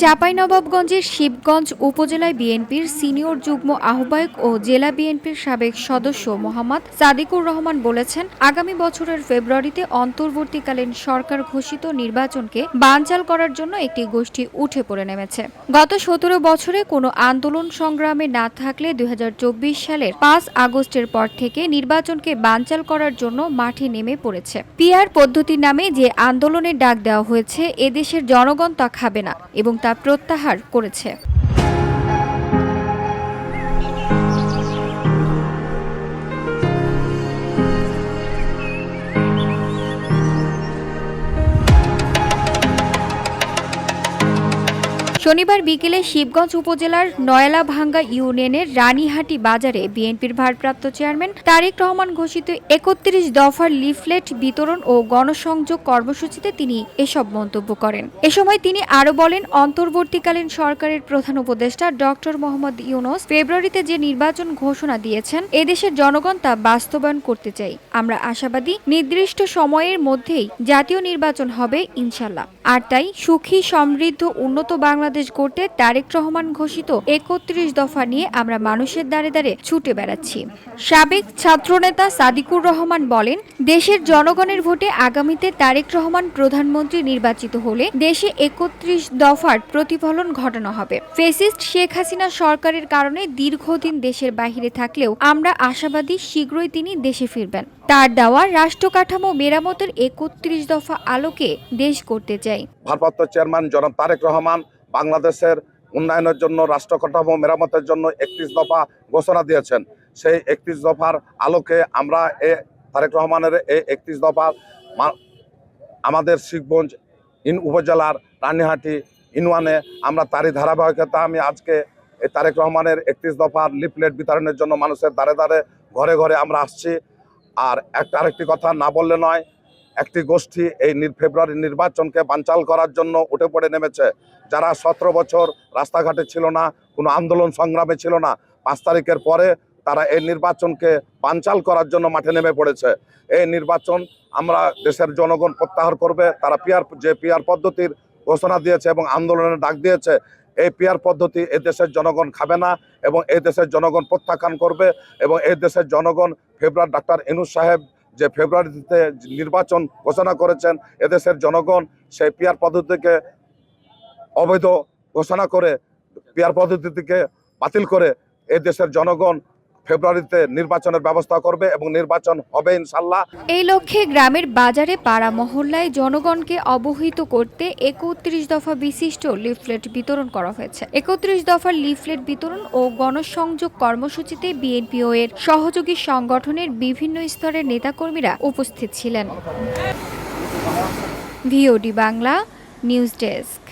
চাঁপাইনবাবগঞ্জের শিবগঞ্জ উপজেলায় বিএনপির সিনিয়র যুগ্ম আহ্বায়ক ও জেলা বিএনপির সাবেক সদস্য মোহাম্মদ সাদিকুর রহমান বলেছেন, আগামী বছরের ফেব্রুয়ারিতে অন্তর্বর্তীকালীন সরকার ঘোষিত নির্বাচনকে বানচাল করার জন্য একটি গোষ্ঠী উঠে পড়ে নেমেছে। গত ১৭ বছরে কোনো আন্দোলন সংগ্রামে না থাকলে ২০২৪ সালের ৫ আগস্টের পর থেকে নির্বাচনকে বানচাল করার জন্য মাঠে নেমে পড়েছে। পিআর পদ্ধতির নামে যে আন্দোলনের ডাক দেওয়া হয়েছে, এদেশের জনগণ তা খাবে না এবং তা প্রত্যাহার করেছে। শনিবার বিকেলে শিবগঞ্জ উপজেলার নয়লাভাঙ্গা ইউনিয়নের রানীহাটি বাজারে বিএনপির ভারপ্রাপ্ত চেয়ারম্যান তারেক রহমান ঘোষিত ৩১ দফার লিফলেট বিতরণ ও গণসংযোগ কর্মসূচিতে তিনি এসব মন্তব্য করেন। এ সময় তিনি আরও বলেন, অন্তর্বর্তীকালীন সরকারের প্রধান উপদেষ্টা ডক্টর মোহাম্মদ ইউনূস ফেব্রুয়ারিতে যে নির্বাচন ঘোষণা দিয়েছেন, এদেশের জনগণ তা বাস্তবায়ন করতে চাই। আমরা আশাবাদী নির্দিষ্ট সময়ের মধ্যেই জাতীয় নির্বাচন হবে ইনশাল্লাহ। আর তাই সুখী, সমৃদ্ধ, উন্নত বাংলাদেশ করতে তারেক রহমান ঘোষিত ৩১ দফা নিয়ে আমরা মানুষের দ্বারে দ্বারে ছুটে বেড়াচ্ছি। সাবেক ছাত্রনেতা সাদিকুর রহমান বলেন, দেশের জনগণের ভোটে আগামীতে তারেক রহমান প্রধানমন্ত্রী নির্বাচিত হলে দেশে ৩১ দফার প্রতিফলন ঘটানো হবে। ফ্যাসিস্ট শেখ হাসিনা সরকারের কারণে দীর্ঘদিন দেশের বাইরে থাকলেও আমরা আশাবাদী শীঘ্রই তিনি দেশে ফিরবেন। তার দেওয়া রাষ্ট্র কাঠামো মেরামতের ৩১ দফা আলোকে দেশ করতে চাই। ভারপ্রাপ্ত চেয়ারম্যান জনাব তারেক রহমান বাংলাদেশের উন্নয়নের জন্য, রাষ্ট্র কাঠামো মেরামতের জন্য ৩১ দফা ঘোষণা দিয়েছেন। সেই ৩১ দফার আলোকে আমরা তারেক রহমানের এই ৩১ দফা আমাদের শিবগঞ্জ উপজেলার রানীহাটি ইউনিয়নে আমরা তারই ধারাবাহিকতা আমি আজকে এই তারেক রহমানের ৩১ দফার লিফলেট বিতরণের জন্য মানুষের দ্বারে দ্বারে, ঘরে ঘরে আমরা আসছি। আর আরেকটি কথা না বললে নয়, একটি গোষ্ঠী এই ফেব্রুয়ারি নির্বাচনকে বানচাল করার জন্য উঠে পড়ে নেমেছে। যারা ১৭ বছর রাস্তাঘাটে ছিল না, কোনো আন্দোলন সংগ্রামে ছিল না, ৫ তারিখের পরে তারা এই নির্বাচনকে বানচাল করার জন্য মাঠে নেমে পড়েছে। এই নির্বাচন আমরা দেশের জনগণ প্রত্যাহার করবে। তারা পিআর পদ্ধতির ঘোষণা দিয়েছে এবং আন্দোলনের ডাক দিয়েছে, এই পিআর পদ্ধতি এই দেশের জনগণ খাবে না এবং এই দেশের জনগণ প্রত্যাখ্যান করবে। এবং এই দেশের জনগণ ডাক্তার ইউনূস সাহেব যে ফেব্রুয়ারিতে নির্বাচন ঘোষণা করেছেন, এদেশের জনগণ সেই পিআর পদ্ধতিকে অবৈধ ঘোষণা করে, পিআর পদ্ধতিকে বাতিল করে এই দেশের জনগণ ফেব্রুয়ারিতে নির্বাচনের ব্যবস্থা করবে এবং নির্বাচন হবে ইনশাল্লাহ। এই লক্ষ্যে গ্রামের বাজারে, পাড়া মহল্লায় জনগণকে অবহিত করতে ৩১ দফা বিশিষ্ট লিফলেট বিতরণ করা হয়েছে। ৩১ দফার লিফলেট বিতরণ ও গণসংযোগ কর্মসূচিতে বিএনপি ও এর সহযোগী সংগঠনের বিভিন্ন স্তরের নেতাকর্মীরা উপস্থিত ছিলেন। VOD Bangla news desk.